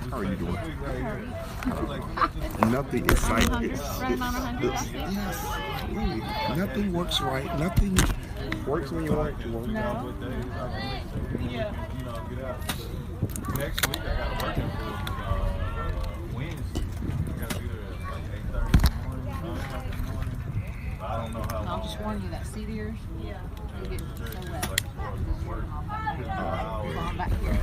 How are you doing? Nothing. It's like yes, really. Nothing works right. Nothing works when you want it to work. No. Next week I gotta work until Wednesday. I gotta be there at like 8:30 in the morning, 9 o'clock in the morning. I don't know how long. I'll just warn you that seat of yours. Yeah. You get so wet. Like, as far as work, Come back here.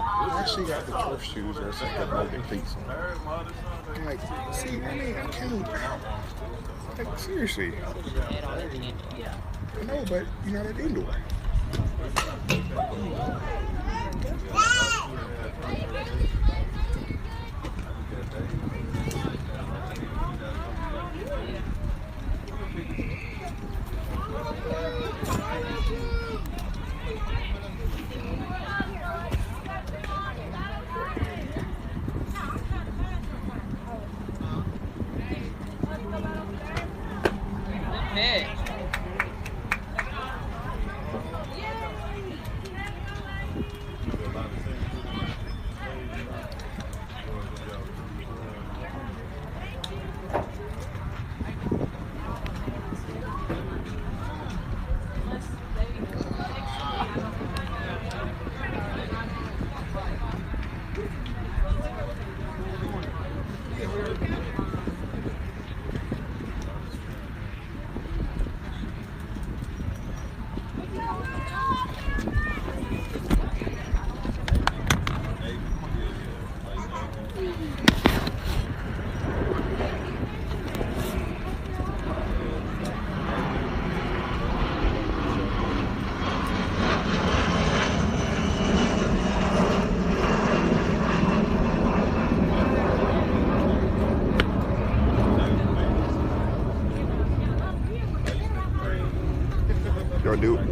I actually got the turf shoes or something like the cleats on. I'm like, see, I mean, I can't. Like, seriously. I know, but you're not at indoor.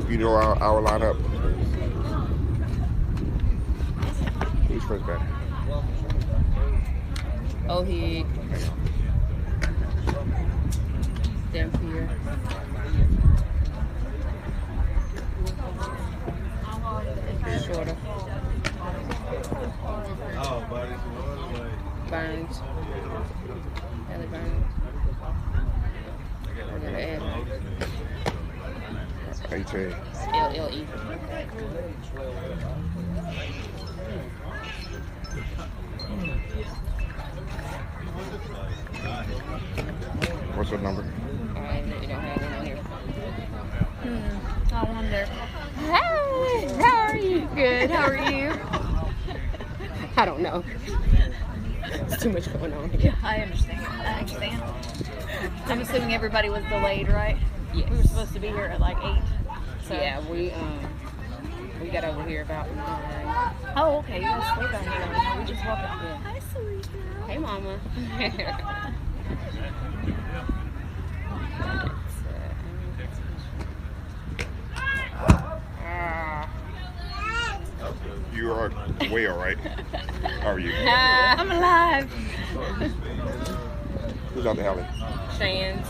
You know our lineup. Who's first batter? Ohig. Dampier. Shorter. Burns. Ellie Burns. I gotta add H.A. LLE. What's your number? I don't have one on here. I wonder. Hey, how are you? Good. How are you? I don't know. There's too much going on here. I understand. I'm assuming everybody was delayed, right? Yes. We were supposed to be here at like 8. So. Yeah, we got over here about 9. Oh, okay. You guys sleep out here. We just walked up. Yeah. Hi, Sarita. Hey, Mama. You are well, right? How are you? I'm alive. Who's out the alley? Shands.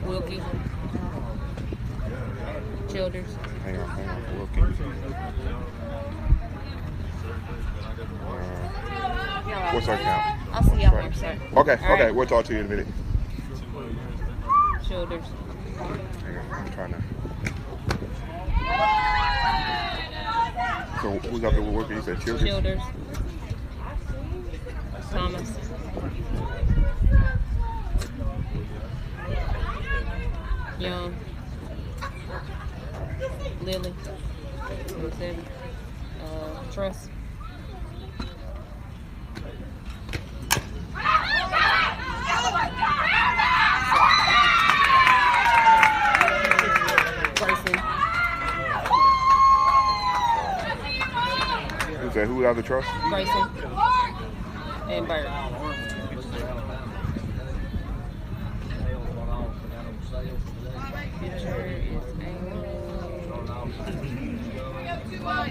Wilkie. Childers. Hang on. Wilkins. What's our count? I'll see y'all later, sir. Okay, All right. we'll talk to you in a minute. Childers. Hang on, I'm trying to. So who's out there working? You said Childers? Childers. Thomas. Young. Lily. 7. Truss. Who out the trust? Grayson and Bird. Pitcher is Amy. Yeah.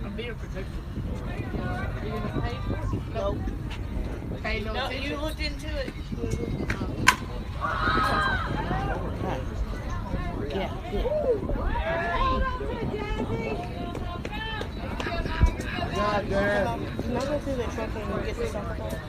A beer protection. You gonna pay for it? Nope. Pay no attention. You looked into it. Yeah. God damn. Can I go through the truck and get the stuff?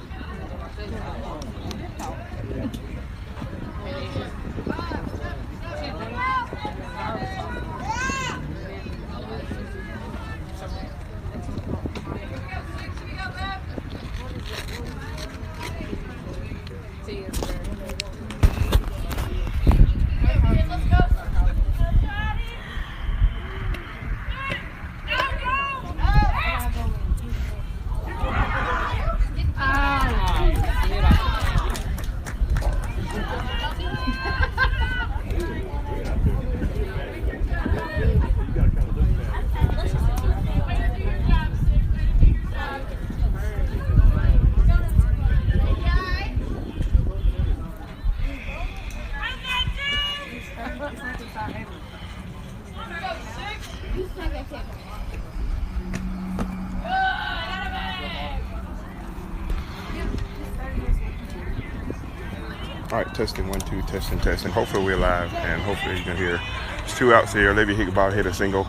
All right, testing 1 2, testing. Hopefully we're live, and hopefully you can hear. There's 2 outs here. Olivia Hickenbottom hit a single.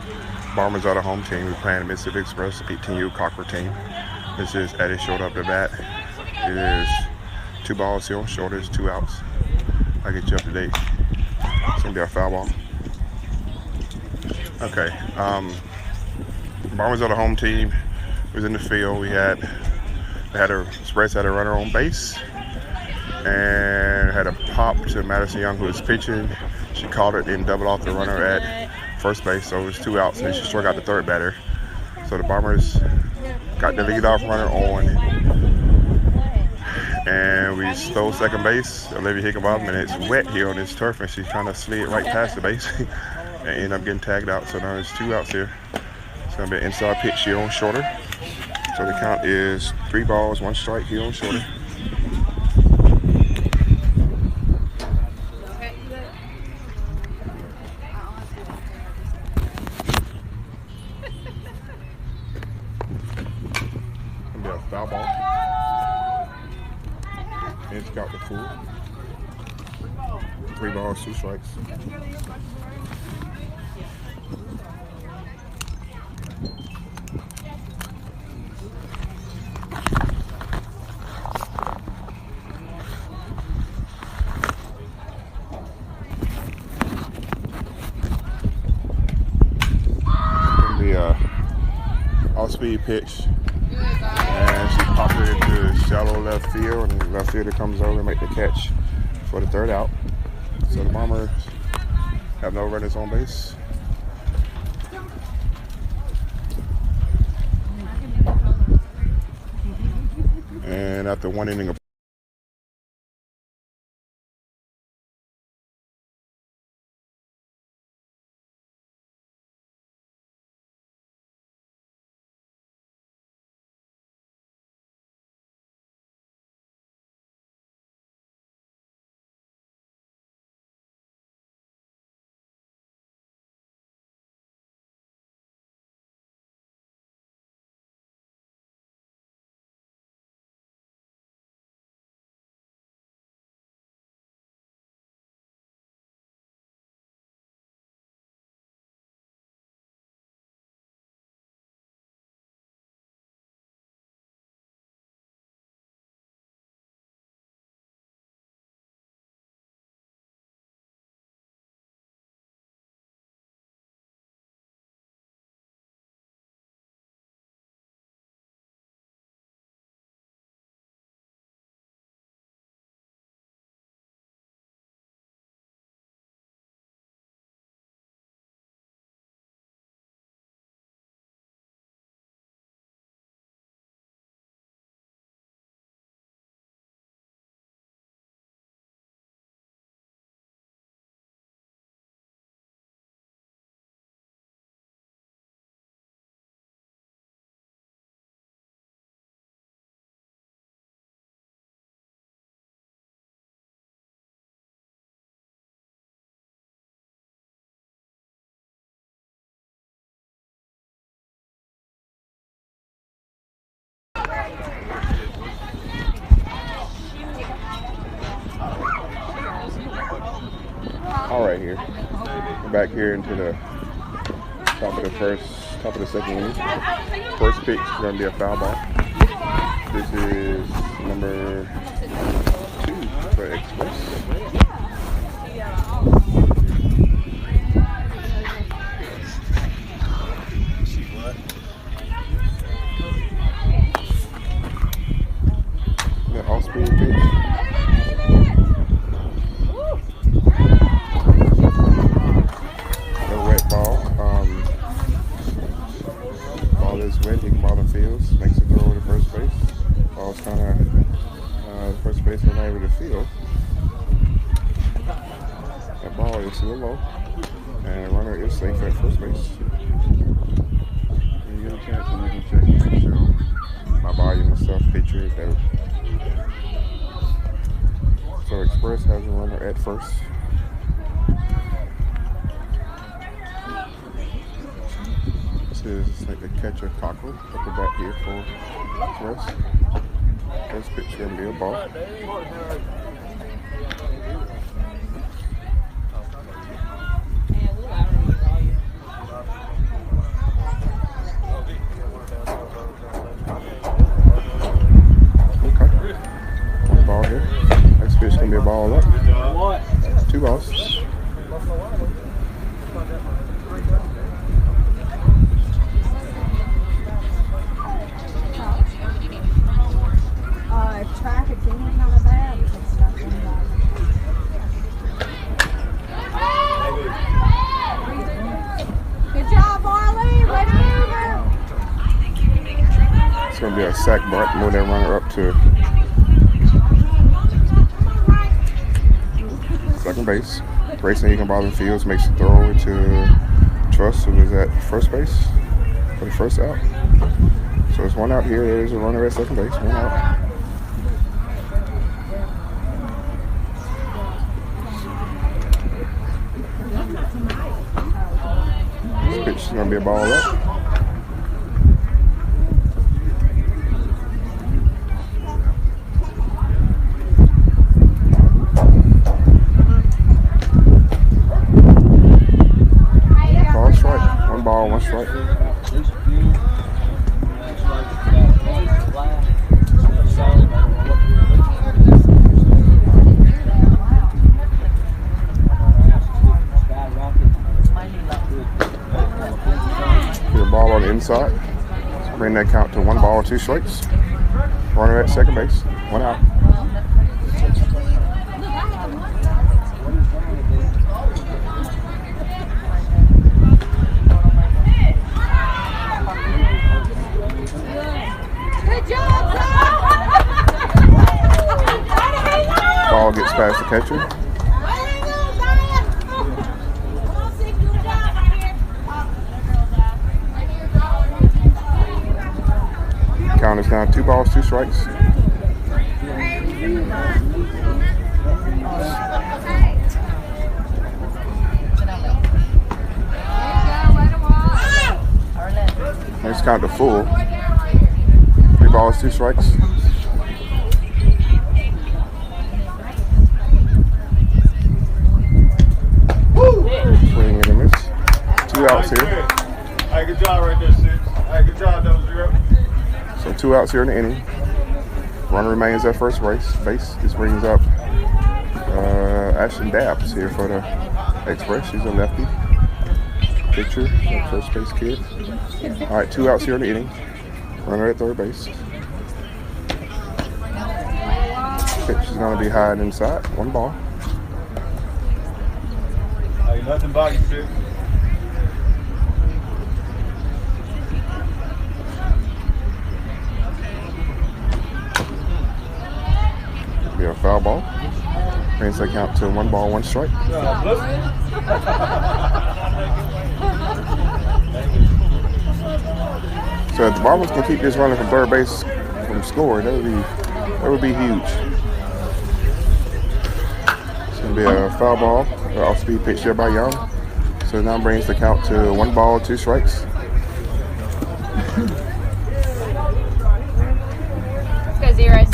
Bombers are the home team. We're playing the Mississippi Express 18U Cocker team. This is Eddie short up the bat. It is 2 balls here on short. It's 2 outs. I'll get you up to date. It's gonna be a foul ball. Okay. Bombers are the home team. We was in the field. Express had a runner on base. And had a pop to Madison Young, who was pitching. She caught it and doubled off the runner at first base, so it was 2 outs, and she struck out the third batter. So the Bombers got the leadoff runner on, and we stole second base, Olivia Hickenbottom, and it's wet here on this turf, and she's trying to slid right past the base and ended up getting tagged out. So now there's 2 outs here. It's going to be an inside pitch here on shorter. So the count is 3 balls, 1 strike here on shorter. Foul ball. And it's got the pool. 3 balls, 2 strikes. Gonna be a off-speed pitch. And she popped it into shallow left field, and the left fielder comes over and make the catch for the 3rd out. So the Bombers have no runners on base. And after 1 inning of We're back here into the top of the second inning. First pitch is going to be a foul ball. This is number 2 for Express. The off-speed pitch. Ball is wet, he can ball in fields, makes a throw over to first base. Ball's kind of first base not able to field. That ball is a little low, and the runner is safe at first base. When you get a chance, you can check and show my volume and stuff, picture that. So Express has a runner at first. Is like the catcher Cockrell at the bat here for Express. First pitch going to be a ball. Okay. One ball here. Next pitch going to be a ball up. 2 balls. Traffic's in and out of that. Good job, Marley. Way to move her. It's going to be a sack bunt. Move that runner up to second base. Grayson Eganball fields makes the throw over to Truss, who is at first base for the first out. So it's 1 out here. There's a runner at second base. 1 out. Pitch is going to be a ball up. Ball strike. 1 ball, 1 strike. Ball on the inside. Bring that count to 1 ball, 2 strikes. Runner at second base. 1 out. Good job, Ball gets past the catcher. Count is now 2 balls, 2 strikes. Next count to full. 3 balls, 2 strikes. Swing and a miss. 2 outs here. Hey, good job right there, 6. Hey, good job, 0-0. So 2 outs here in the inning. Runner remains at first base. This brings up Ashton Dabbs here for the Express. She's a lefty pitcher, first base kid. All right, 2 outs here in the inning. Runner at third base. Pitch is going to be high and inside. 1 ball. Hey, nothing about you, 6. Be a foul ball. Brings the count to 1 ball, 1 strike. So if the Bombers can keep this runner from third base from scoring, that would be huge. It's gonna be a foul ball, an off-speed pitch here by Young. So now brings the count to 1 ball, 2 strikes. Let's go zeros.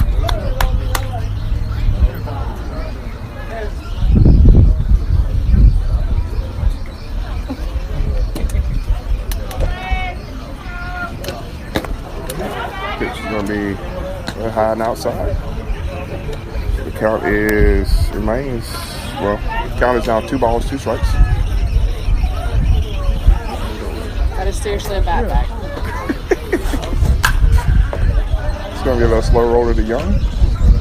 inside and outside. The count remains, well, the count is now 2 balls, 2 strikes. That is seriously a bad bag. It's going to be a little slow roller to Young.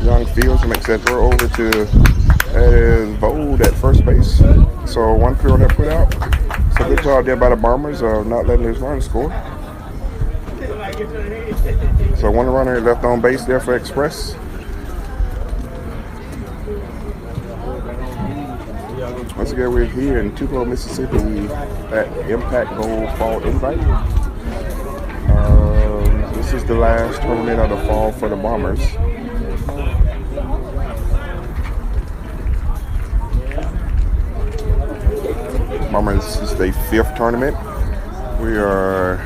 Young fields and makes that throw over to Vold at first base. So 1 throw that put out. So good job there by the Bombers of not letting this run score. So 1 runner left on base there for Express. Once again, we're here in Tupelo, Mississippi at Impact Gold Fall Invite. This is the last tournament of the fall for the Bombers. Bombers, this is their 5th tournament. We are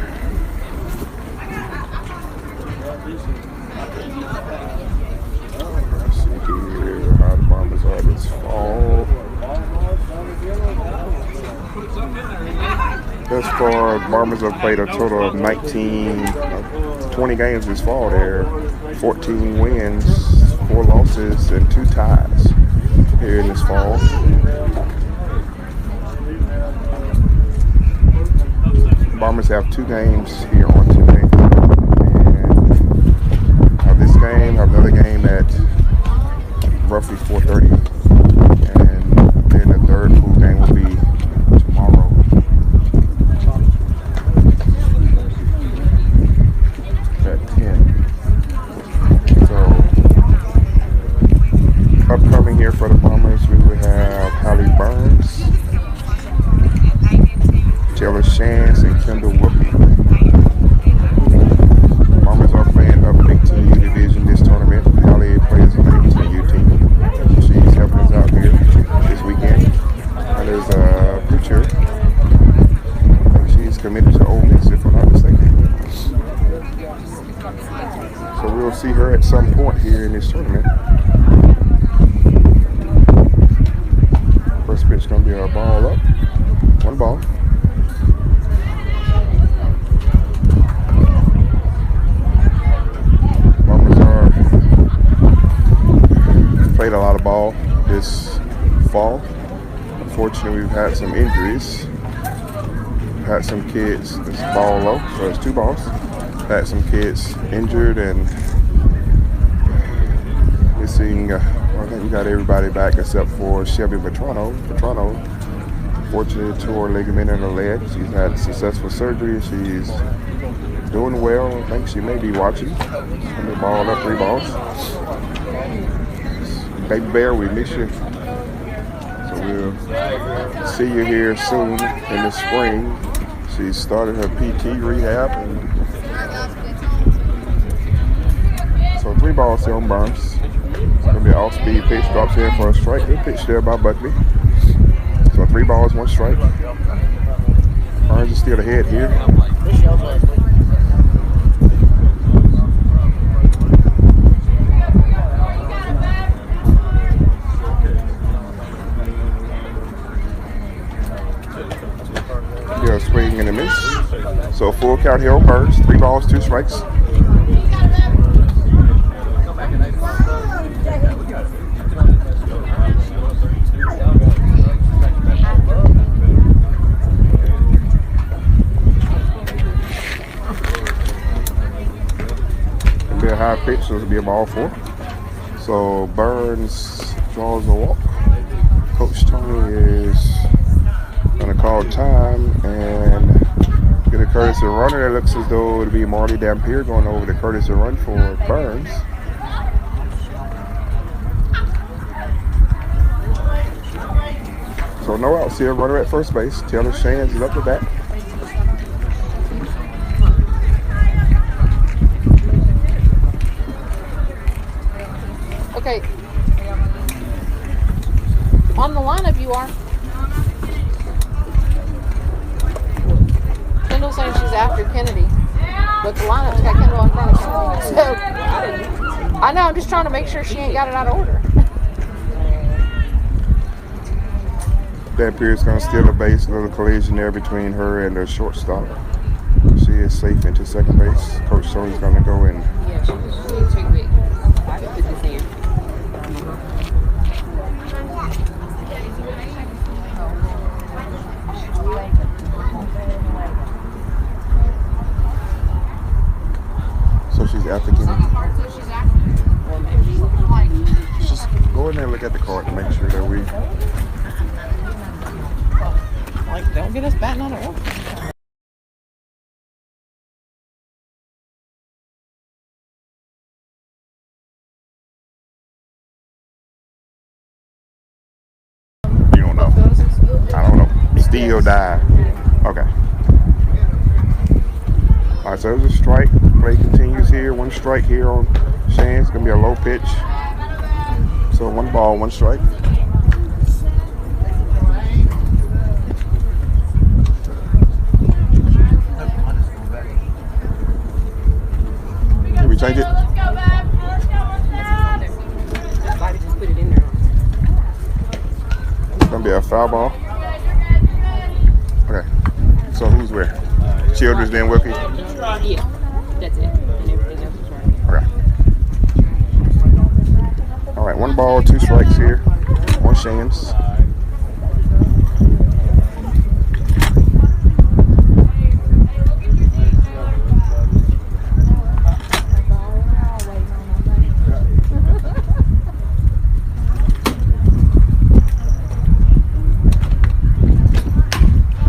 let's see here how the Bombers are this fall. Thus far, Bombers have played a total of 20 games this fall. There, 14 wins, 4 losses, and 2 ties here in this fall. Bombers have 2 games here on Tuesday, and have this game, have another game at roughly 4:30, and then the 3rd pool game will be tomorrow. At 10. So upcoming here for the Bombers, we will have Hallie Burns, Taylor Shantz, and Kendall Whoopi. Bombers are playing up 18U division this tournament. Hallie plays in the 18U team. She's helping us out here this weekend. And there's a pitcher. I think she's committed to Ole Miss, if I'm not mistaken. So we'll see her at some point here in this tournament. First pitch gonna be a ball up. 1 ball. Played a lot of ball this fall. Unfortunately, we've had some injuries. We've had some kids, it's ball low, so it's 2 balls. Had some kids injured and missing, I think we got everybody back except for Shelby Vetrano. Vetrano, fortunately, tore a ligament in her leg. She's had successful surgery. She's doing well. I think she may be watching. And the ball up 3 balls. Baby Bear, we miss you. So we'll see you here soon in the spring. She started her PT rehab. And so 3 balls here on Burns. It's going to be an off-speed pitch. Drops in for a strike. Good pitch there by Buckley. So 3 balls, 1 strike. Burns is still ahead here. Swing and a miss. So full count here on Burns. 3 balls, 2 strikes. It'll be a high pitch, so it'll be a ball 4. So Burns draws a walk. Coach Tony is going to call time and get a courtesy runner. It looks as though it'll be Marley Dampier going over the courtesy run for Burns. So no outs here. Runner at first base. Taylor Shantz is up to bat. Okay. On the lineup you are. Kendall's saying she's after Kennedy, but the lineup's got Kendall in front of Kennedy. So, I know, I'm just trying to make sure she ain't got it out of order. Dampier's going to steal the base. A little collision there between her and the shortstop. She is safe into second base. Coach Tony's going to go in. Yeah, she's too big. go in there and look at the card to make sure that we. Like, don't get us batting on it. You don't know. I don't know. Still die. Okay. All right, so it was a strike. Play continues here. One strike here on Shane. It's gonna be a low pitch. So 1 ball, 1 strike. Can we change it? It's gonna be a foul ball. Okay. So who's where? Childress then Wilkie? Yeah, that's it. And everything else is right. Okay. All right, 1 ball, 2 strikes here on Shands.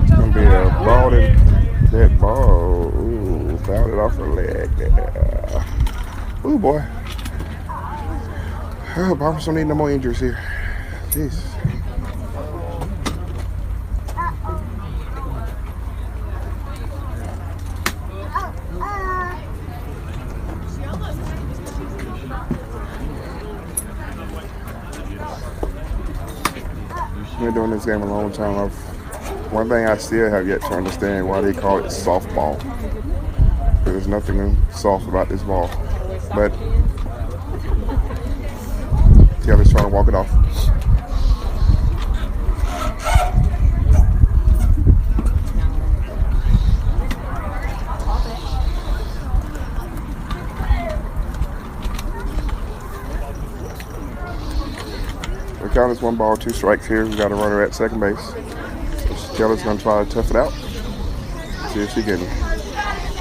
It's gonna be a ball in that ball. Ooh, fouled it off the leg there. Ooh, boy. Oh, Bombers don't need no more injuries here. Jeez. Been doing this game a long time. One thing I still have yet to understand why they call it softball. There's nothing soft about this ball. But Kelly's trying to walk it off. The count is 1 ball, 2 strikes here. We got a runner at second base. So Kelly's gonna try to tough it out. See if she can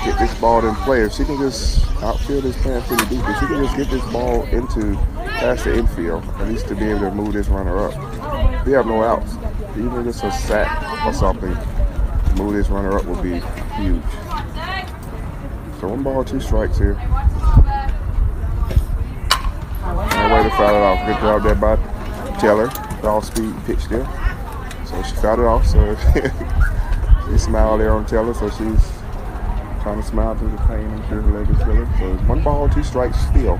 get this ball in play. If she can just outfield this playing pretty deep, if she can just get this ball into past the infield, at least to be able to move this runner up. We have no outs. Even just a sack or something, move this runner up would be huge. So 1 ball, 2 strikes here. No way to foul it off. Good job there by Taylor. All speed pitch there. So she fouled it off. So she smiled there on Taylor. So she's trying to smile through the pain. I'm sure her leg is feeling. So it's 1 ball, 2 strikes still.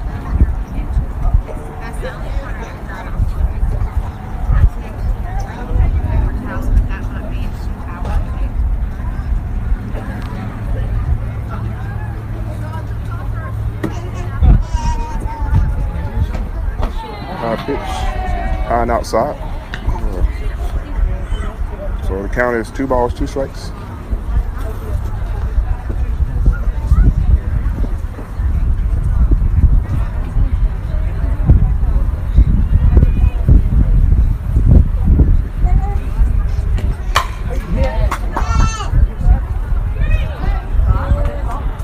High pitch, high and outside. So the count is 2 balls, 2 strikes.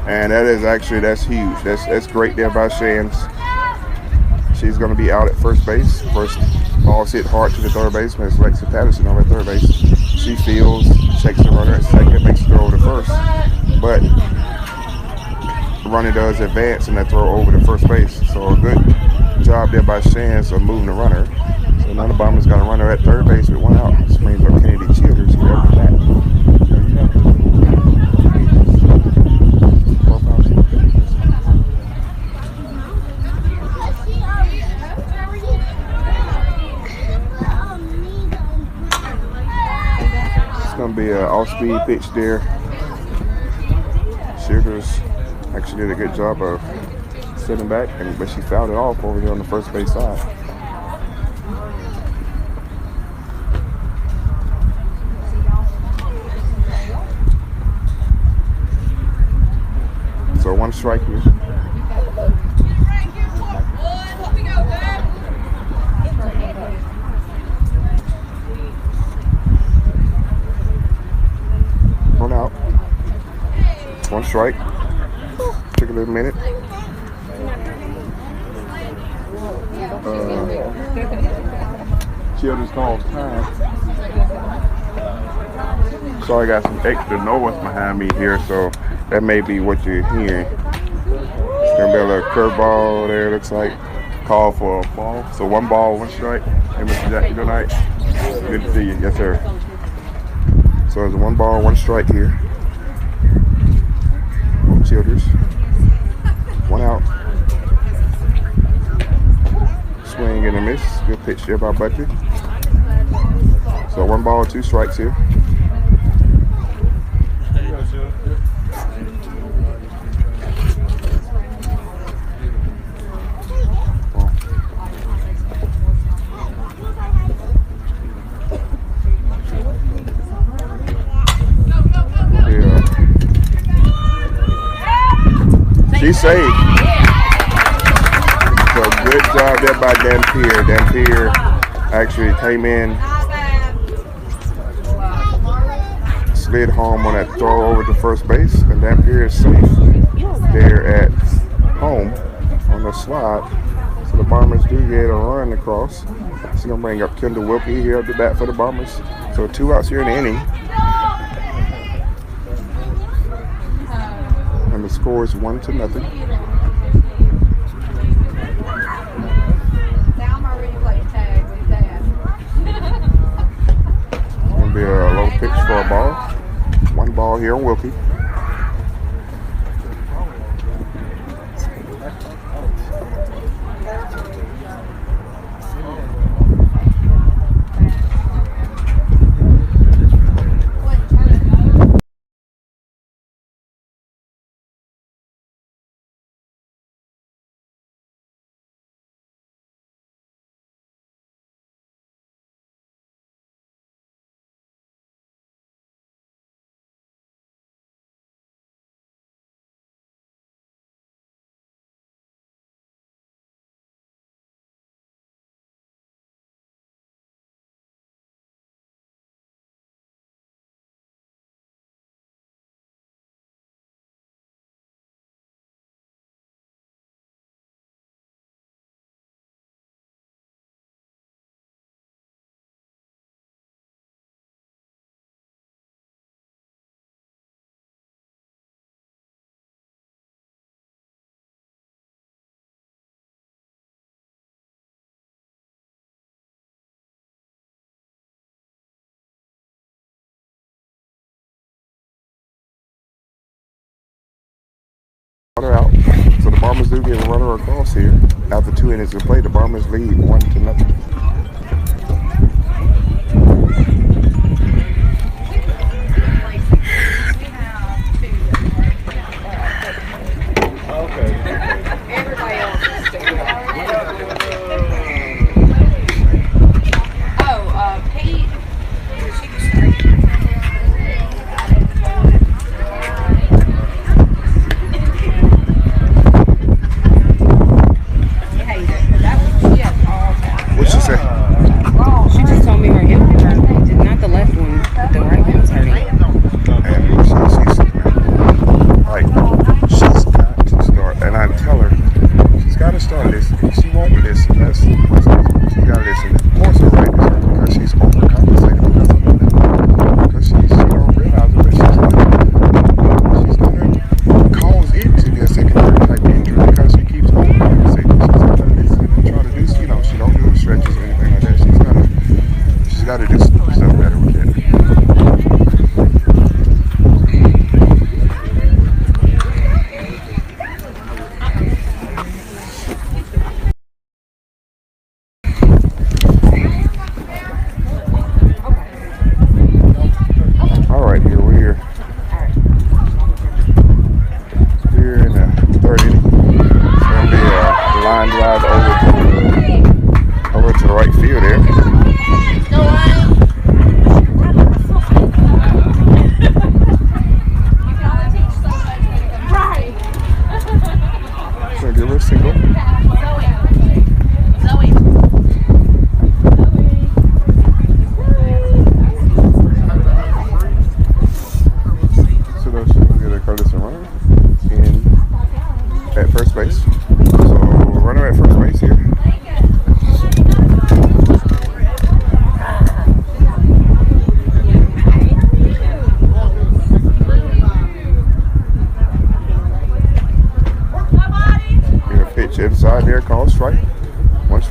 And that is actually, that's huge. That's great there by Shands. She's going to be out at first base. First ball's hit hard to the third baseman. It's Lexi Patterson over at third base. She fields, checks the runner at second, makes the throw over to first. But the runner does advance in that throw over to first base. So a good job there by Shands of moving the runner. So now the Bombers got a runner at third base with 1 out. This means our Kennedy Childers here after that. Gonna be an off-speed pitch there. Childers actually did a good job of sitting back, but she fouled it off over here on the first base side. So 1 strike here. Out. 1 strike. Took a little minute. Children's Cause Time. So I got some extra noise behind me here, so that may be what you're hearing. It's gonna be a little curveball there, looks like. Call for a ball. So 1 ball, 1 strike. Hey, Mr. Jackie, good night. Good to see you. Yes, sir. So there's a 1 ball, 1 strike here. Childers. 1 out. Swing and a miss. Good pitch there by Bucky. So 1 ball, 2 strikes here. She's saved. So good job there by Dampier. Dampier actually came in, slid home on that throw over to first base, and Dampier is safe there at home on the slide. So the Bombers do get a run across. She's gonna bring up Kendall Wilkie here at the bat for the Bombers. So 2 outs here in the inning. And the score is 1-0. Sam already played tag with Dad. Gonna be a low pitch for a ball. 1 ball here on Wilkie. Runner out. So the Bombers do get a runner across here. After 2 innings of play, the Bombers lead 1-0. Everybody else is doing it. Oh, Pete. What'd she say? She just told me her hip hurt. Not the left one, the right one was hurting. And she's got to start. And I tell her, she's got to start listening. She won't listen. She's got to listen. More so right because she's overcompensating because of it. Because she don't realize it, but she's going to cause it to be a secondary type injury because she keeps overcompensating. She's got to listen and try to do, she don't do stretches or anything like that. She's got to do stuff better with it. All right, here we're in the 3rd inning. It's gonna be a line drive over to the right field there.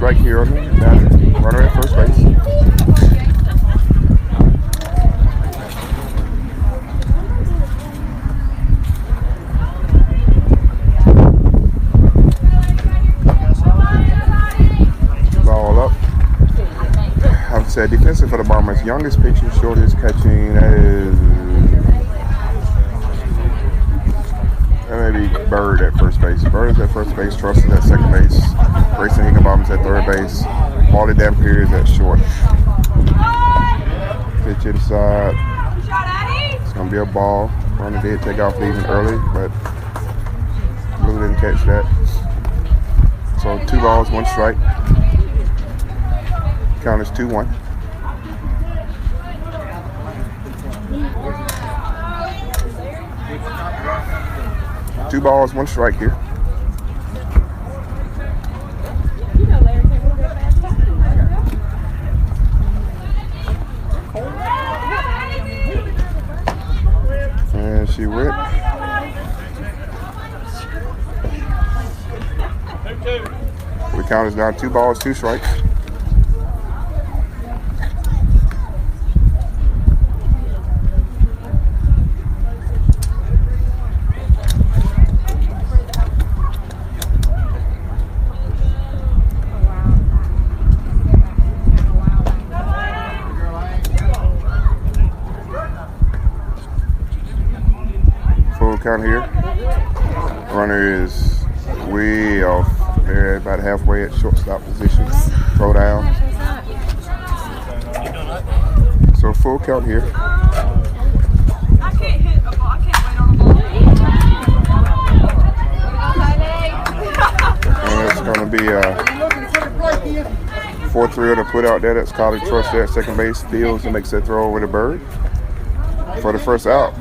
strike here on the batter. Runner at first base. Ball up. I've said defensive for the Bombers. Youngest pitcher, shortest catching. That may be Bird at first base. Bird is at first base. Truss is at second base. Grayson Higginbottom is at third base. Paulie Dampier is at short. Pitch inside. It's gonna be a ball. Runner did take off leaving early, but Blue didn't catch that. So 2 balls, 1 strike. Count is 2-1. Two balls, 1 strike here. And she went. The count is now 2 balls, 2 strikes. Full count here. Runner is way off. They're about halfway at shortstop position. Throw down. So full count here. I can't hit a ball. I can't wait on a ball. And it's going to be a 4-3 to put out there. That's Carly Truss there at second base. Fields and makes that throw over to Bird for the first out.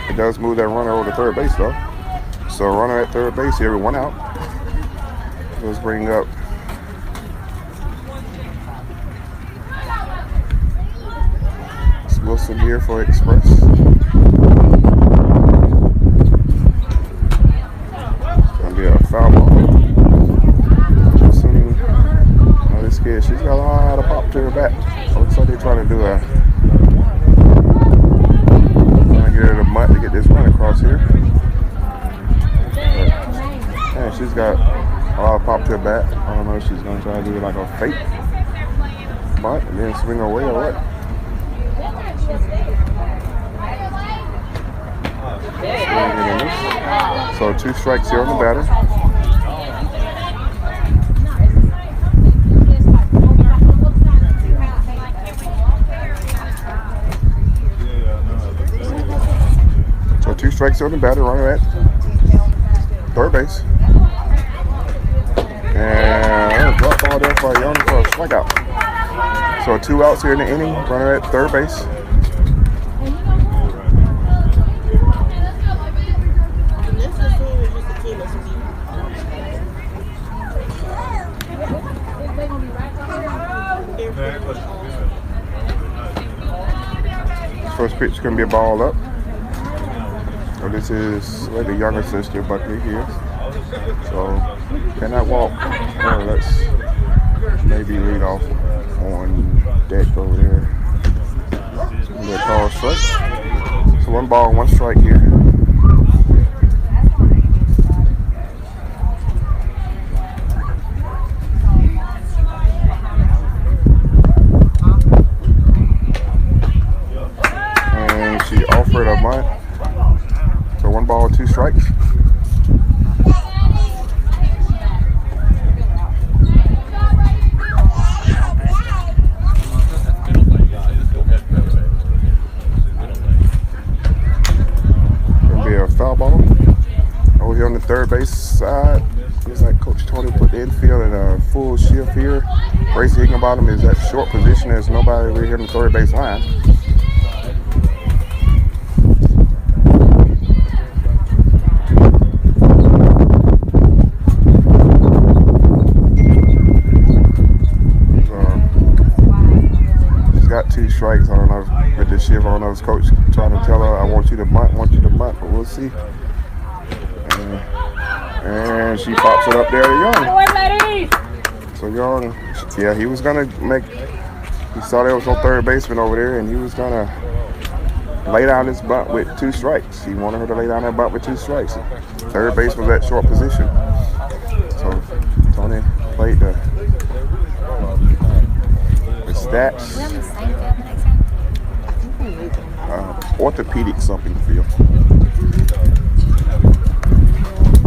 It does move that runner over to third base though. So runner at third base here with 1 out. Let's bring up Wilson here for Express. It's gonna be a foul ball. Wilson, this kid, she's got a lot of pop to her back. Looks like they're trying to do get her to mutt to get this run across here. And she's got a lot of pop to her back. I don't know if she's gonna try to do like a fake butt and then swing away or what. So 2 strikes here on the batter. So 2 strikes on the batter, runner at third base. And drop ball there for Yana for a strikeout. So 2 outs here in the inning, runner at third base. First pitch is going to be a ball up. So this is the younger sister, Buckley here. So cannot walk. Well, let's maybe lead off on deck over there. They're called strike. So 1 ball, 1 strike here. And she offered a bunt. So 1 ball, 2 strikes. Foul ball over here on the third base side. Looks like Coach Tony put the infield in a full shift here. Gracie Higginbottom is at short position. There's nobody over here on the third base line. She's got 2 strikes. I don't know if with the shift, I don't know if Coach trying to tell her, I want you to bunt, but we'll see. And she pops it up there to Young. So Young Yeah, he was gonna make. He saw there was no third baseman over there, and he was gonna lay down his bunt with 2 strikes. He wanted her to lay down that bunt with 2 strikes. Third base was at short position, so Tony played the stats. Orthopedic something field.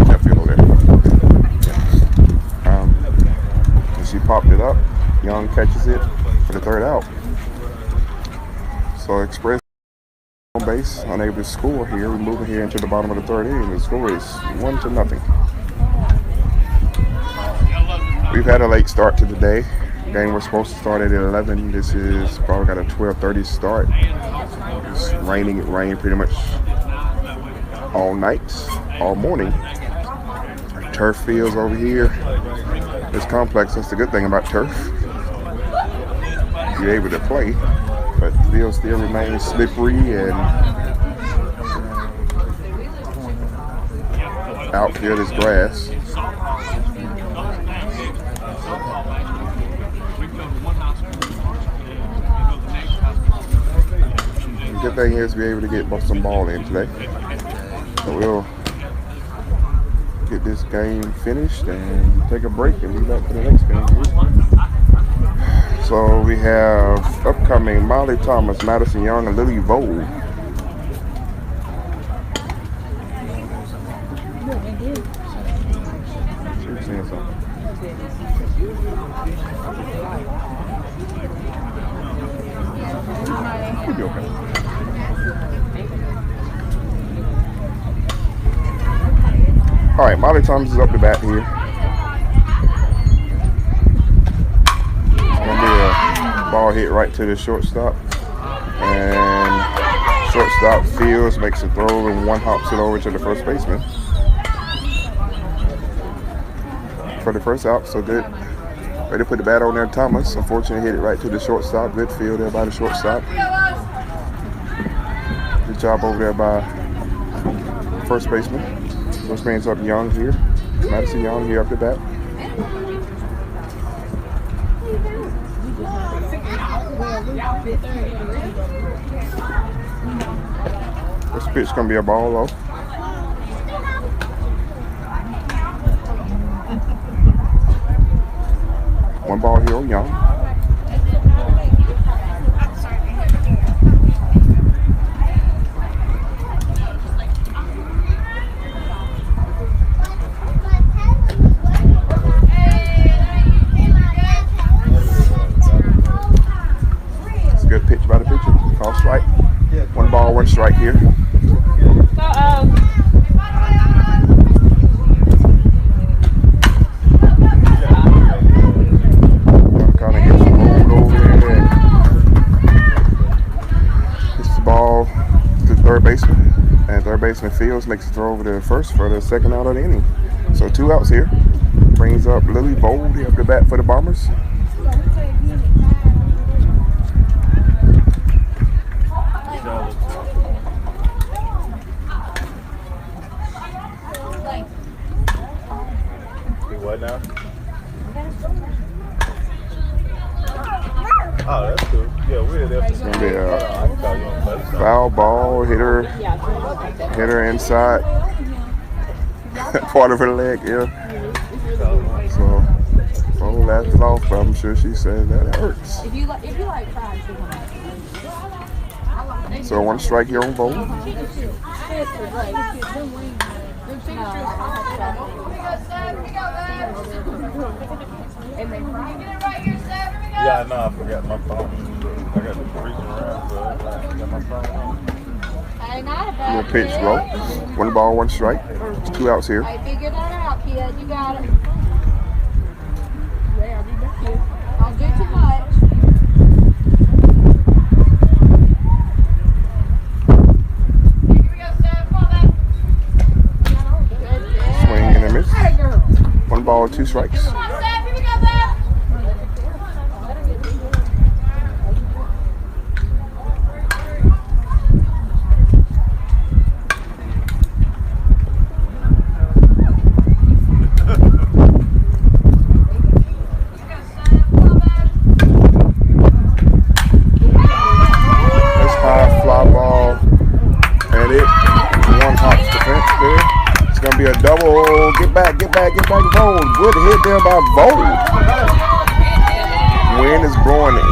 That field over there. And she popped it up. Young catches it for the 3rd out. So Express on base, unable to score here. We're moving here into the bottom of the 3rd inning. The score is 1-0. We've had a late start to the day. Game was supposed to start at 11. This is probably got a 12:30 start. It's raining. It rained pretty much all night, all morning. Turf fields over here. This complex. That's the good thing about turf. You're able to play, but the field still remains slippery and outfield is grass. The good thing is we're able to get some ball in today. So we'll get this game finished and take a break and be back for the next game. So we have upcoming Molly Thomas, Madison Young, and Lily Vole. She was saying something. You'll be okay. All right, Molly Thomas is up to bat here. Gonna be a ball hit right to the shortstop, and shortstop fields, makes a throw, and one hops it over to the first baseman for the first out. So good. Ready to put the bat on there. Thomas, unfortunately, hit it right to the shortstop. Good field there by the shortstop. Good job over there by first baseman. First man's up Young here. Madison Young here up the bat. This pitch gonna be a ball though. One ball here on Young. It's a good pitch by the pitcher. Call strike. One ball, one strike here. Kind of gets rolled over there. Hits the ball to the third baseman, and third baseman Fields makes a throw over to first for the 2nd out of the inning. So 2 outs here. Brings up Lily Vole here up the bat for the Bombers. What now? Oh, that's cool. Yeah, we're there. It's gonna be a foul ball, hitter inside part of her leg, yeah. So Vole laughed it off, but I'm sure she said that hurts. So 1 strike here on Vole. Yeah, I know. I forgot my phone. I got to reach around, so I got my phone on. Little pitch low. 1 ball, 1 strike. It's 2 outs here. I figured that out, kid. You got it. Don't do too much. Swing and a miss. 1 ball, 2 strikes. strike Vold. Good hit there by Vold. Wind is blowing in.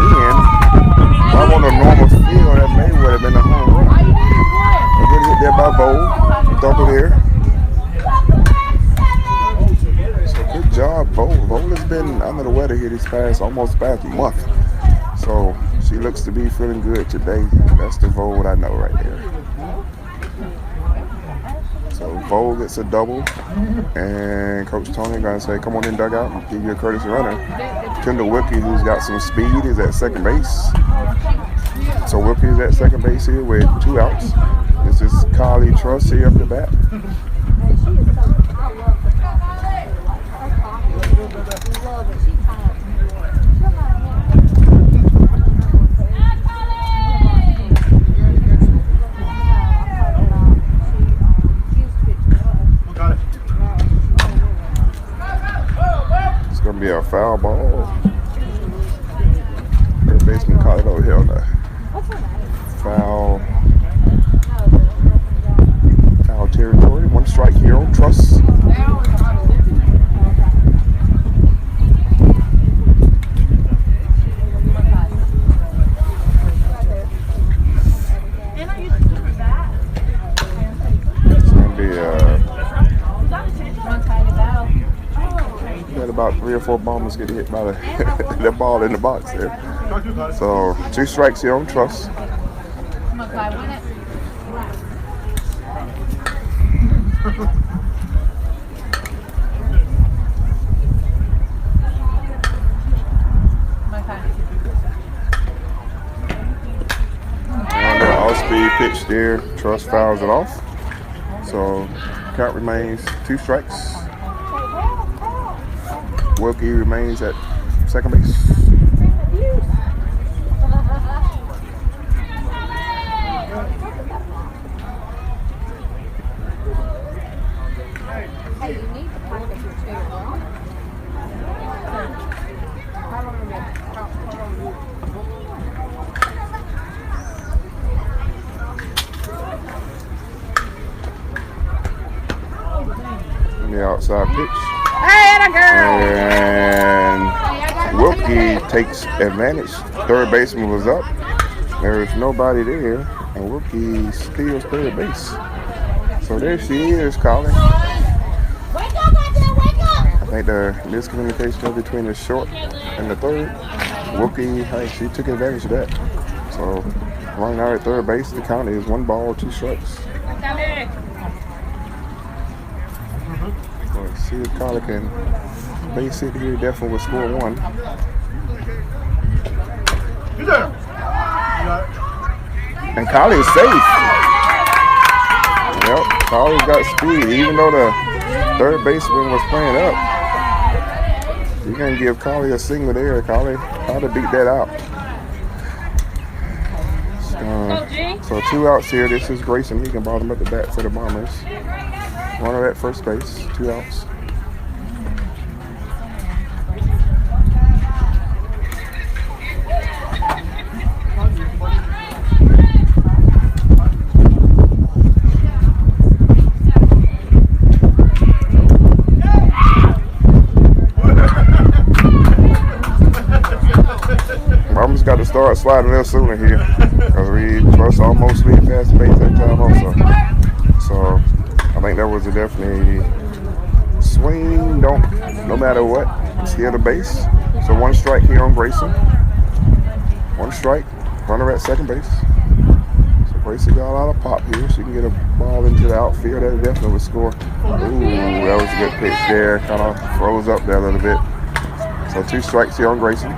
I want a normal field that may would have been a home run. A good hit there by Vold. Double there. So good job, Vold. Vold has been under the weather here this past month. So she looks to be feeling good today. That's the Vold I know right there. So Vold gets a double, and Coach Tony gonna say, "Come on in, dugout, and give you a courtesy runner." Kendall Wilkie, who's got some speed, is at second base. So Wilkie is at second base here with 2 outs. This is Kylie Truss here up the bat. Be a foul ball. Third baseman caught it over here on the foul territory. 1 strike here on Truss. It's gonna be about 3 or 4 bombers get hit by the ball in the box there. So 2 strikes here on Truss. And an off-speed pitch there. Truss fouls it off. So count remains 2 strikes. Wilkie remains at second base. Hey, you need to pack up your chair, bro. The outside pitch. And Wilkie takes advantage. Third baseman was up. There's nobody there, and Wilkie steals third base. So there she is, Colin. I think the miscommunication between the short and the third. Wilkie, hey, she took advantage of that. So running out at third base, the count is 1 ball, 2 strikes. Let's see if Carla can base it here. Definitely will score 1. And Carla is safe. Yep, Carla's got speed. Even though the third baseman was playing up, you're going to give Carla a single there. Carla beat that out. So 2 outs here. This is Grayson. He can bottom up the bat for the Bombers. Runner at first base, 2 outs. Bombers got to start sliding a little sooner here because we Truss almost lead past the base that time also. So I think that was a definitely swing. No matter what, steal the base. So 1 strike here on Grayson. 1 strike. Runner at second base. So Grayson got a lot of pop here. She can get a ball into the outfield. That definitely would score. Ooh, that was a good pitch there. Kind of froze up there a little bit. So 2 strikes here on Grayson.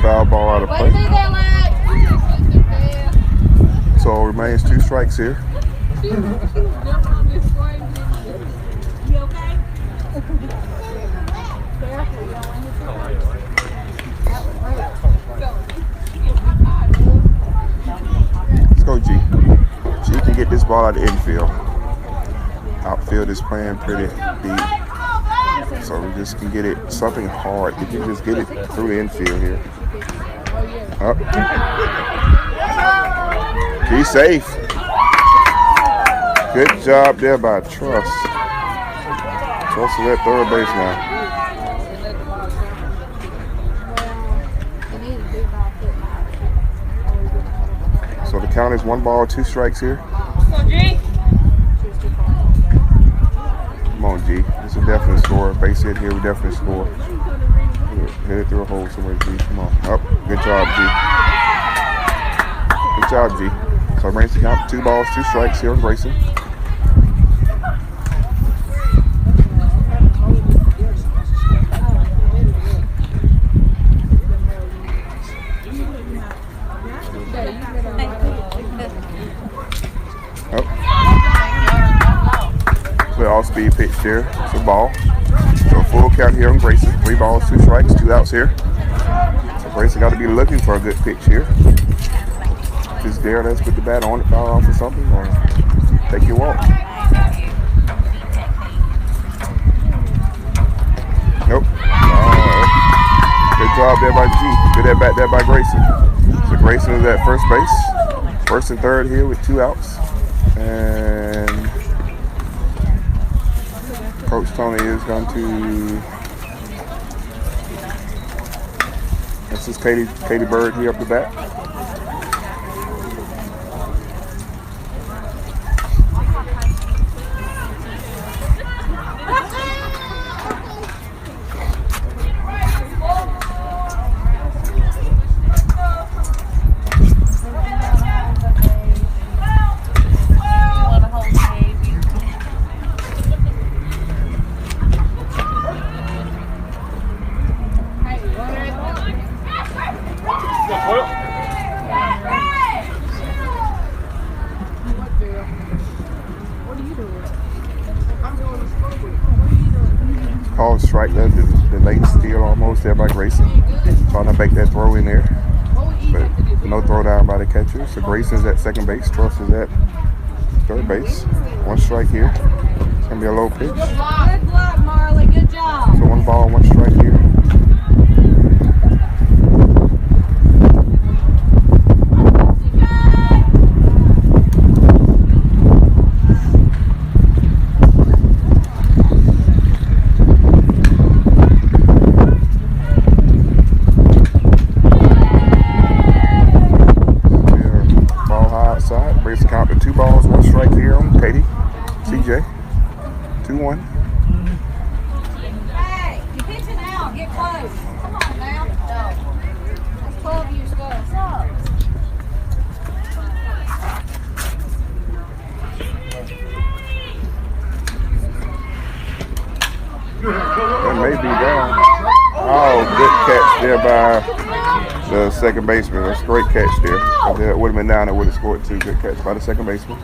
Foul ball out of play. So remains 2 strikes here. Let's go, G. G can get this ball out of the infield. infield is playing pretty deep. So we just can get it something hard. If you just get it through the infield here. Up. Be safe. Good job there by Truss. Truss is at third base now. So the count is 1 ball, 2 strikes here. Come on, G. This is a definite score. Base hit here, we definitely score. Hit it through a hole somewhere, G. Come on. Up. Good job, G. Good job, G. So brings the count 2 balls, 2 strikes here on Grayson. Off-speed pitch there. It's a ball. So a full count here on Grayson. 3 balls, 2 strikes, 2 outs here. So Grayson got to be looking for a good pitch here. Just there, let's put the bat on it, foul off or something, or take your walk. Nope. Good job there by G. Good at bat there by Grayson. So Grayson is at first base. First and third here with 2 outs. And Coach Tony is going to. This is Katie Bird here up the bat. Called strike, the late steal almost there by Grayson. Trying to make that throw in there, but no throw down by the catcher. So Grayson's at second base, Truss is at third base. 1 strike here. It's gonna be a low pitch. Good luck, Marley. Good job. So 1 ball, 1 strike here. Brings the count to 2 balls, 1 strike here on Katie. CJ. 2-1. Hey, you're pitching out. Get close. Come on now. No. That's 12 years ago. That may be down. Oh, good catch there by the second baseman. That's a great catch there. If that would have been down, it would have scored 2. Good catch by the second baseman.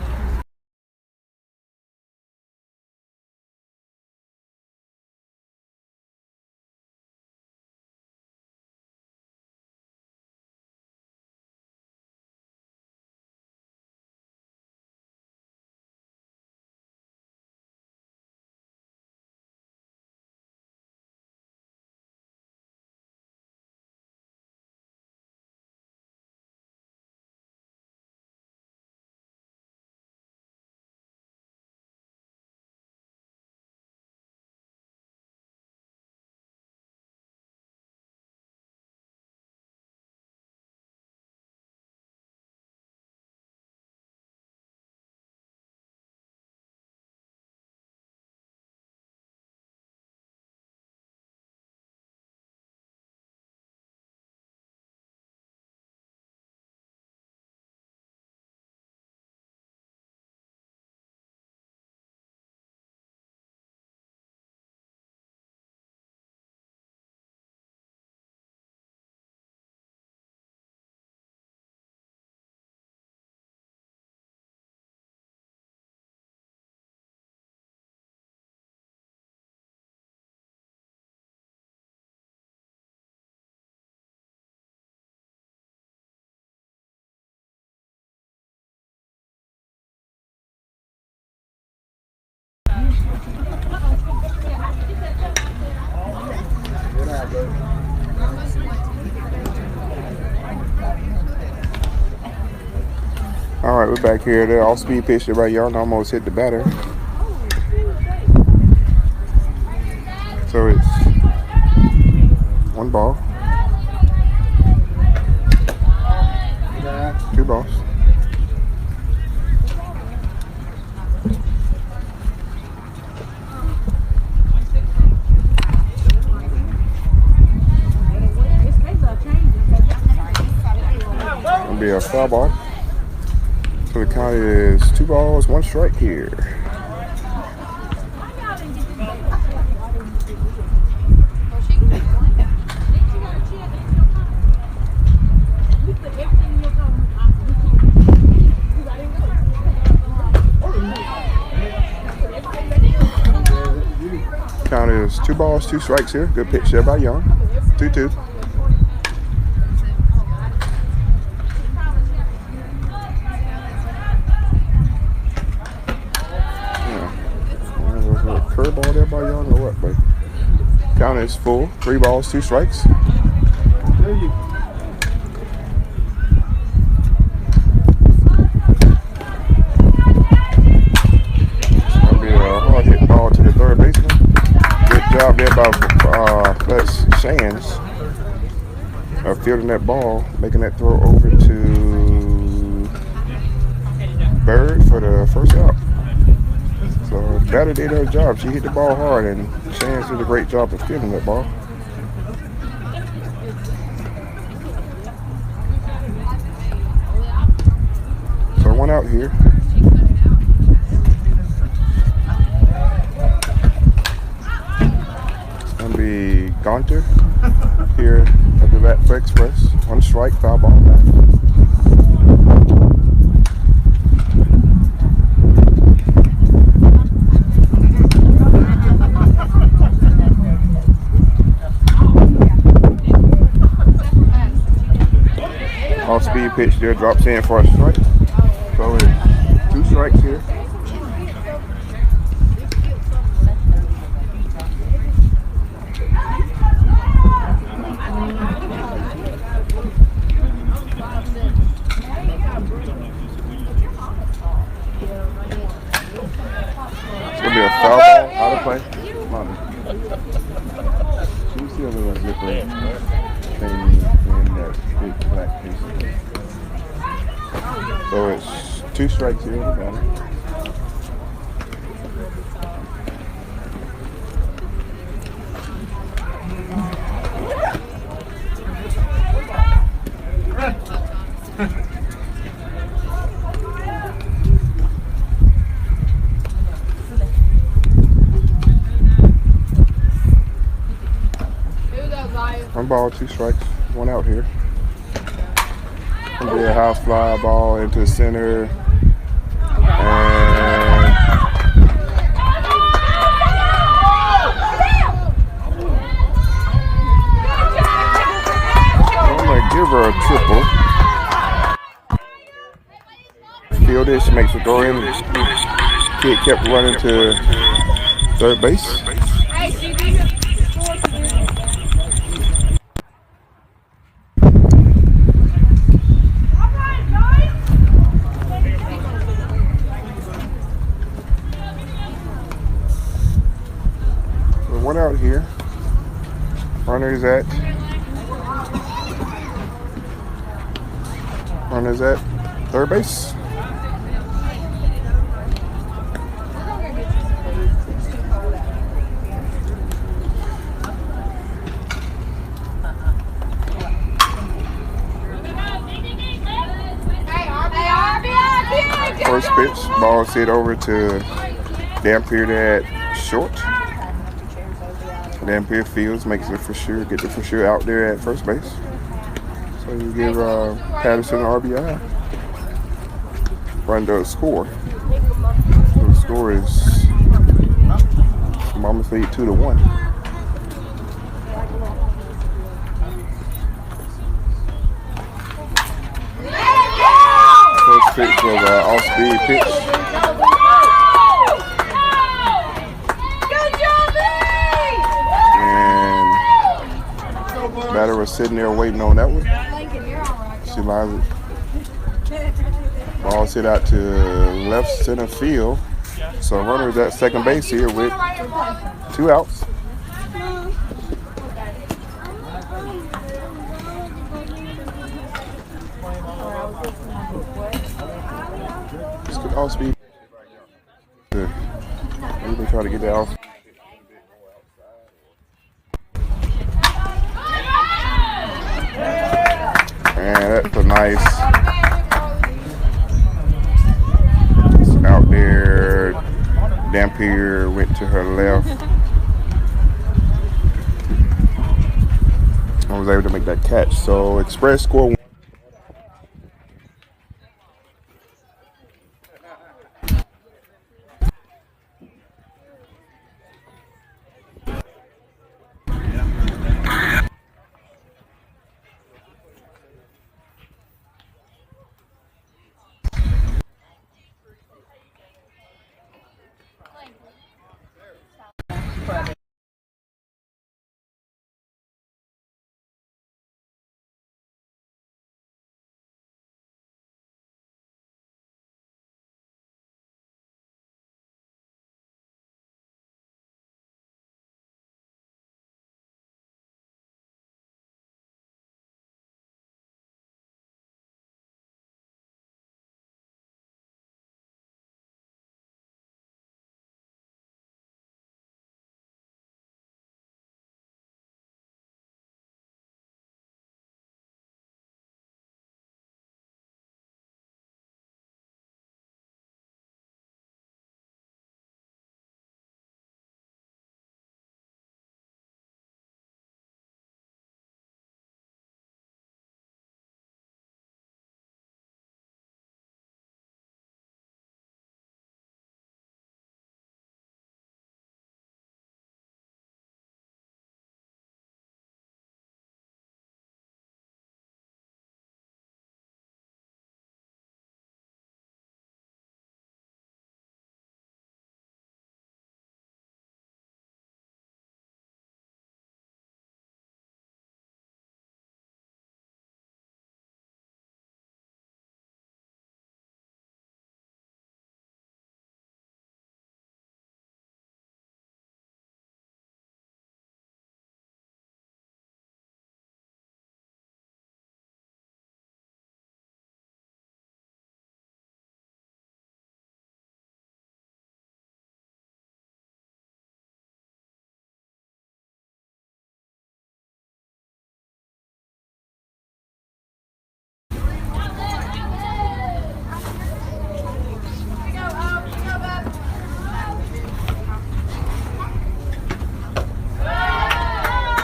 right, we're back here. The off-speed pitch there by Young almost hit the batter. So it's 1 ball. 2 balls. Gonna be a foul ball. So the count is 2 balls, 1 strike here. Count is 2 balls, 2 strikes here. Good pitch there by Young. 2-2. Curveball there by Young or what, buddy? Count is full. 3 balls, 2 strikes. It's gonna be a hard hit ball to the third baseman. Good job there by Fletch Shands fielding that ball, making that throw over to Bird for the first out. So the batter did her job. She hit the ball hard, and Shands did a great job of fielding that ball. So 1 out here. It's going to be Gonter here at the bat for Express. 1 strike, foul ball back. Off-speed pitch there, drops in for a strike. So it's 2 strikes here. It's gonna be a foul ball, out of play. Come on. You see a little different thing in that big black piece. So it's 2 strikes here in the batter. One ball, 2 strikes, 1 out here. Gonna be a house fly ball into the center. And I'm gonna give her a triple. Field it, she makes a throw in. Kid kept running to third base. One out here. Runners at third base. First pitch, ball hit over to Dampier at short. Dampier fields, makes it for sure, get the for sure out there at first base. So you give Patterson an RBI. Run the score. So the score is Mama's lead 2-1. First pitch was an off-speed pitch. Batter was sitting there waiting on that one. She lines it Ball's hit out to left center field. So runner's at second base here with 2 outs. This could also be good. Maybe try to get that off. And that's a nice out there. Dampier went to her left. I was able to make that catch. So Express score 1.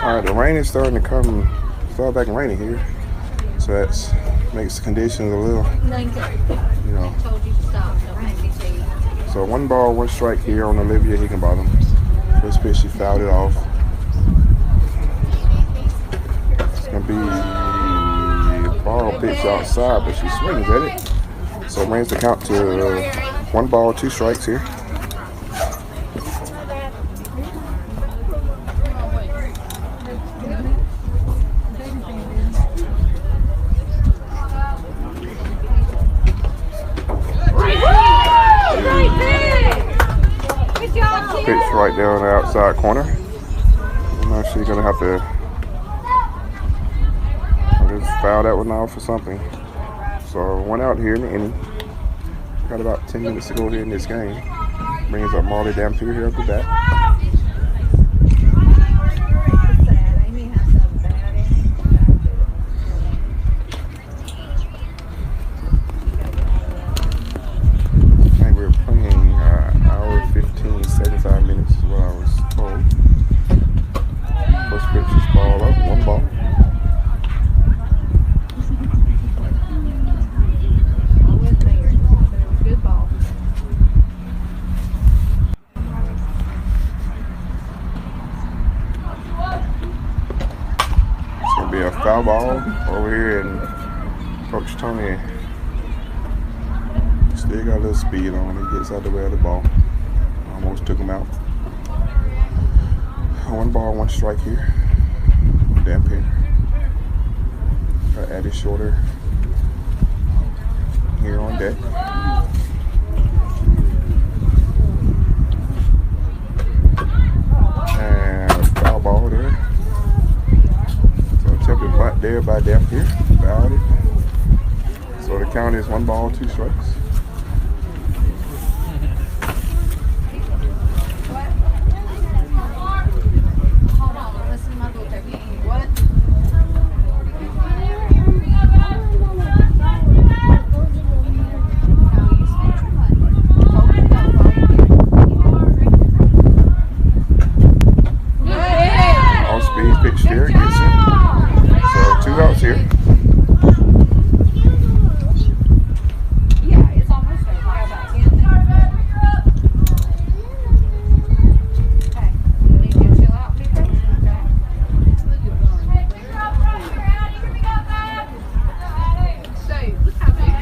All right, the rain is starting to start back raining here. So that makes the conditions a little, you know. So 1 ball, 1 strike here on Olivia Higginbottom. First pitch, she fouled it off. It's gonna be a ball pitch outside, but she swings at it. So it brings the count to 1 ball, 2 strikes here. Pitch right there on the outside corner. I'm not sure she's gonna have to just foul that one off or something. So 1 out here in the inning. Got about 10 minutes to go here in this game. Brings up Marley Dampier here at the bat. Foul ball over here, and Coach Tony still got a little speed on. He gets out the way of the ball. Almost took him out. 1 ball, 1 strike here. Dampier. Got Addie Shorter here on deck. And foul ball there. So attempted bunt there by Dampier. Fouled it. So the count is 1 ball, 2 strikes. Hold on, listen to my book. What? Off speed pitch there, gets it. So 2 outs here. Yeah, it's almost there. We got about 10 things. Okay, you need to chill out, big girl. Say, look how big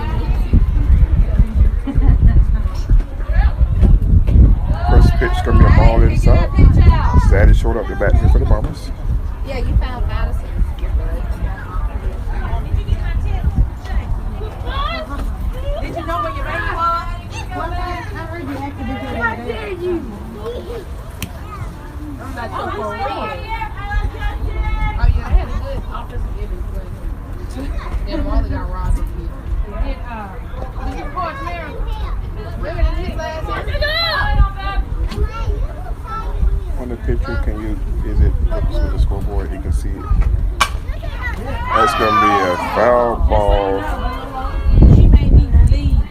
First pitch gonna be a ball inside. Sadie showed up the bat here for the Bombers. Yeah, you found Madison. Did you know where your baby was? I'm not so for real. Oh yeah, they had a good offensive image, but and Wally got robbed this year. Did you report Mary? Remember that his last year? On the picture, can you, is it up to the scoreboard? You can see it. That's going to be a foul ball. She made me leave.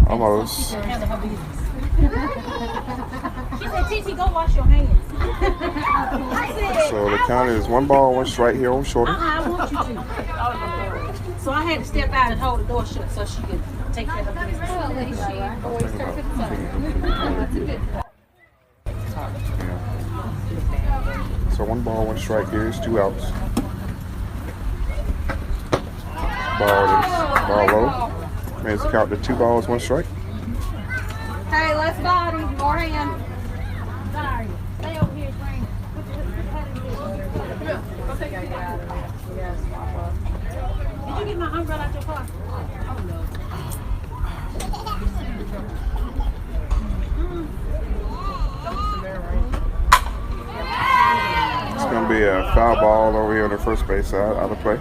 Almost. She said, Titi, go wash your hands. I said, So the count is 1 ball, 1 strike here on shorter. I want you to. So I had to step out and hold the door shut so she could take care of her business. Well, at least she voiced her concern. That's a good thing. So 1 ball, 1 strike here is 2 outs. Ball low. Man's count to 2 balls, 1 strike. Hey, let's body. More hand. Sorry. Stay over here, Frank. Did you get my umbrella out your car? It's going to be a foul ball over here on the first base side, out of play.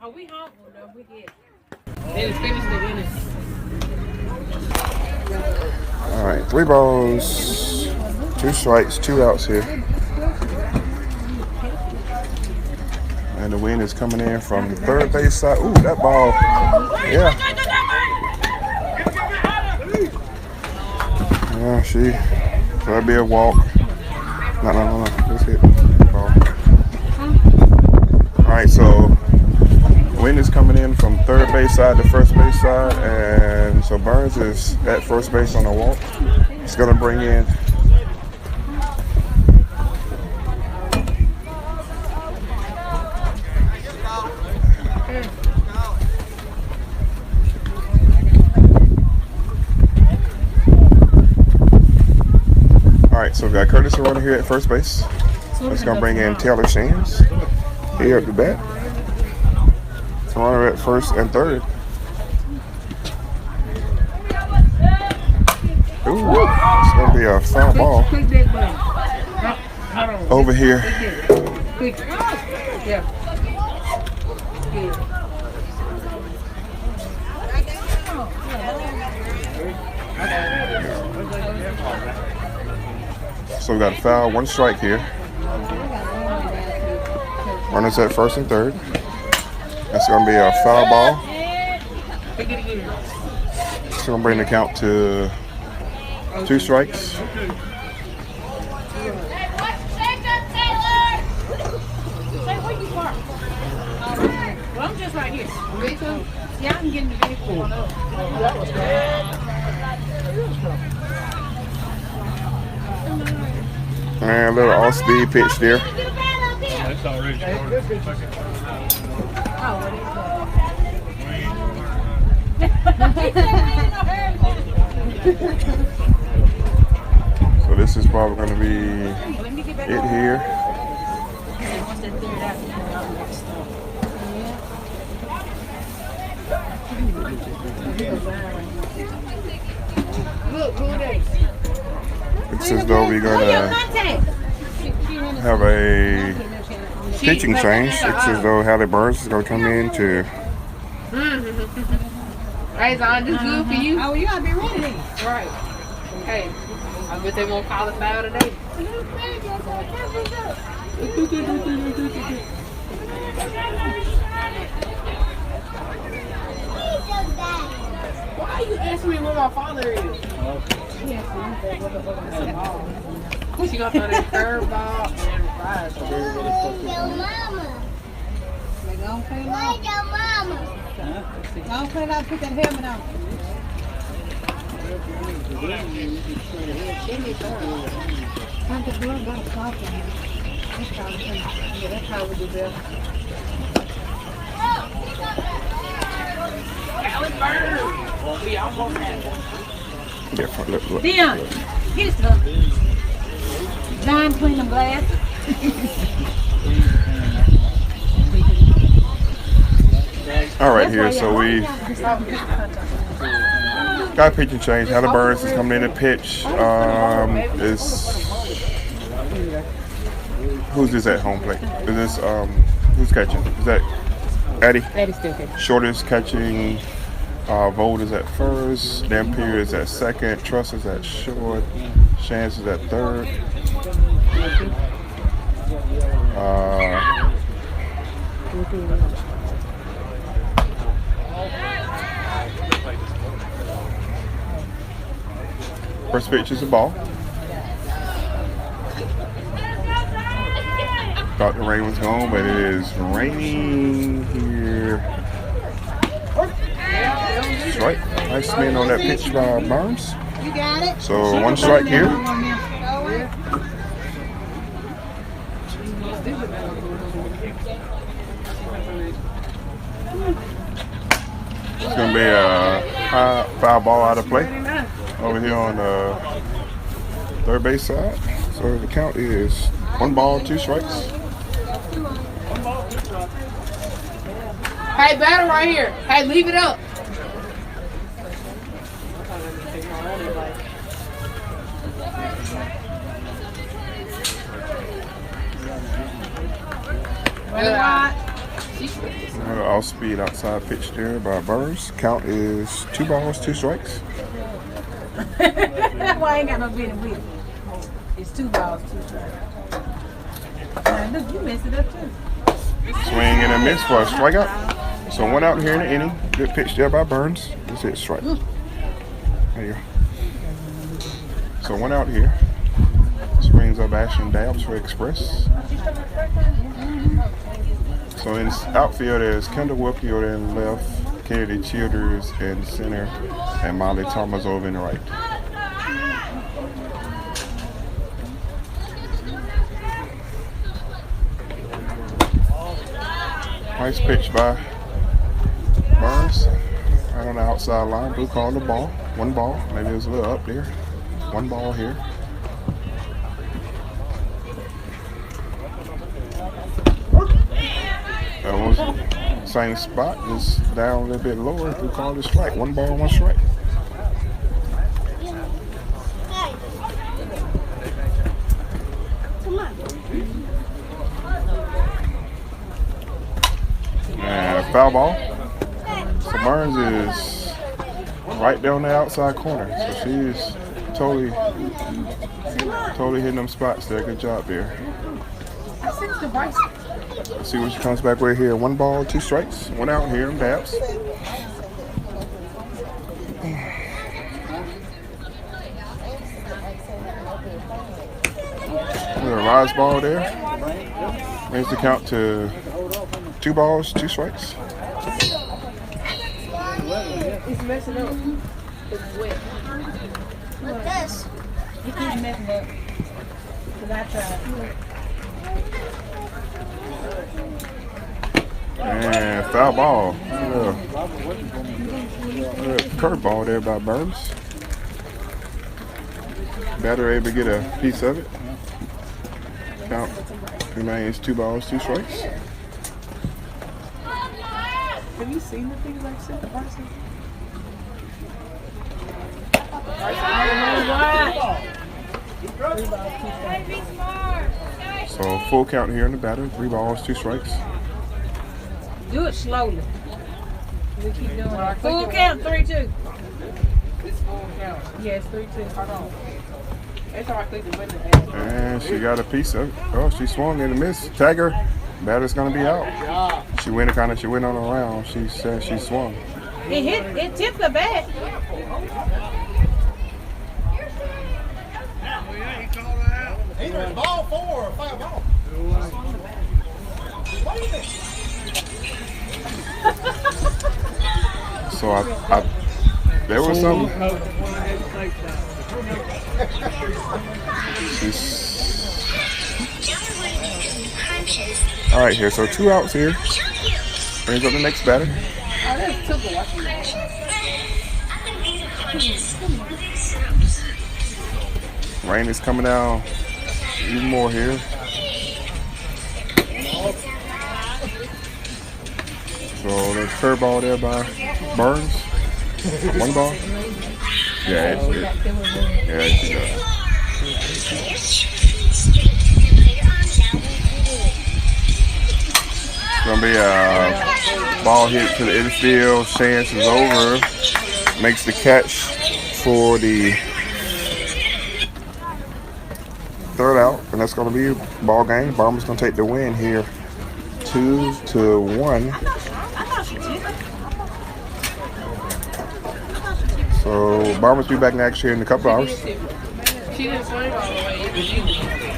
Are we home? Oh, no, we get. They just finished the inning. All right, 3 balls, 2 strikes, 2 outs here. And the wind is coming in from the third base side. Ooh, that ball. Yeah. Yeah, so that'd be a walk. No. Let's hit the ball. All right, so wind is coming in from third base side to first base side, and so Burns is at first base on a walk. He's gonna bring in so we got Curtis runner here at first base. That's gonna bring in Taylor Shands here at the bat. Runner at first and third. Ooh, it's gonna be a foul ball over here. So we got a foul, 1 strike here. Runners at first and third. That's going to be a foul ball. It's going to bring the count to 2 strikes. Well, I'm just right here. Yeah, I'm getting the vehicle. And a little off-speed pitch there. That's already So this is probably going to be it here. It's as though we're going to have a pitching change. It's as though Halle Burns is going to come in to. Right, Zon, this good for you. Oh, you gotta be ready. Right. Okay. I bet they won't call it foul today. Why are you asking me where my father is? She gonna throw that curveball and fries. Where's your mama? Don't play that, put that helmet on. Look. Dion, here's the John clean them glass. All right, here. So we got a pitching change. Halle Burns is coming in to pitch. Who's this at home plate? Is this who's catching? Is that Eddie? Eddie's still catching. Short is catching. Vold is at first. Dampier is at second. Truss is at short. Chance is at third. First pitch is a ball. Thought the rain was gone, but it is raining here. Strike. Nice spin on that pitch by Burns. You got it? So 1 strike here. It's going to be a high foul ball out of play over here on the third base side. So the count is 1 ball, 2 strikes. Hey, batter right here. Hey, leave it up. Another off-speed outside pitch there by Burns. Count is 2 balls, 2 strikes. Well, I ain't got no business with it. It's 2 balls, 2 strikes. Now, look, you messed it up too. Swing and a miss for a strikeout. So 1 out here in the inning. Good pitch there by Burns. That's it, strike. There you go. So 1 out here. Springs up Ashton Dabbs for Express. So in outfield there's Kendall Wilkie over in left, Kennedy Childers in center, and Molly Thomas over in the right. Nice pitch by Burns. Right on the outside line. Blue called the ball. 1 ball. Maybe it was a little up there. 1 ball here. That was same spot, just down a little bit lower. Blue called it strike. 1 ball, 1 strike. And a foul ball. So Burns is right there on the outside corner. So she's totally hitting them spots there. Good job there. Let's see what she comes back with here. 1 ball, 2 strikes. 1 out here in Dabbs. A rise ball there. Brings the count to 2 balls, 2 strikes. It's messing up. It's wet. Look this. It keeps messing up. Because I tried. And foul ball. Curve ball there by Burns. Batter able to get a piece of it. Count remains 2 balls, 2 strikes. Have you seen the things like Super Varsity? So full count here in the batter. 3 balls, 2 strikes. Do it slowly. We keep doing it. Full count, 3-2. It's full count. Yes, 3-2. Hold on. That's how I click the button. And she got a piece of it. Oh, she swung and a miss. Tag her. Batter's gonna be out. She went on around. She said she swung. It tipped the bat. Either it's ball 4 or 5 ball. So I there was something. All right, here. So 2 outs here. Brings up the next batter. Oh, that's Tuka watching that. Rain is coming down even more here. So the curveball there by Burns. 1 ball. Yeah, she does. It's gonna be a ball hit to the infield. Chance is over. Makes the catch for the 3rd out, and that's gonna be a ball game. Barber's gonna take the win here, 2-1. So Barber's be back next year in a couple hours. She didn't swing all the way.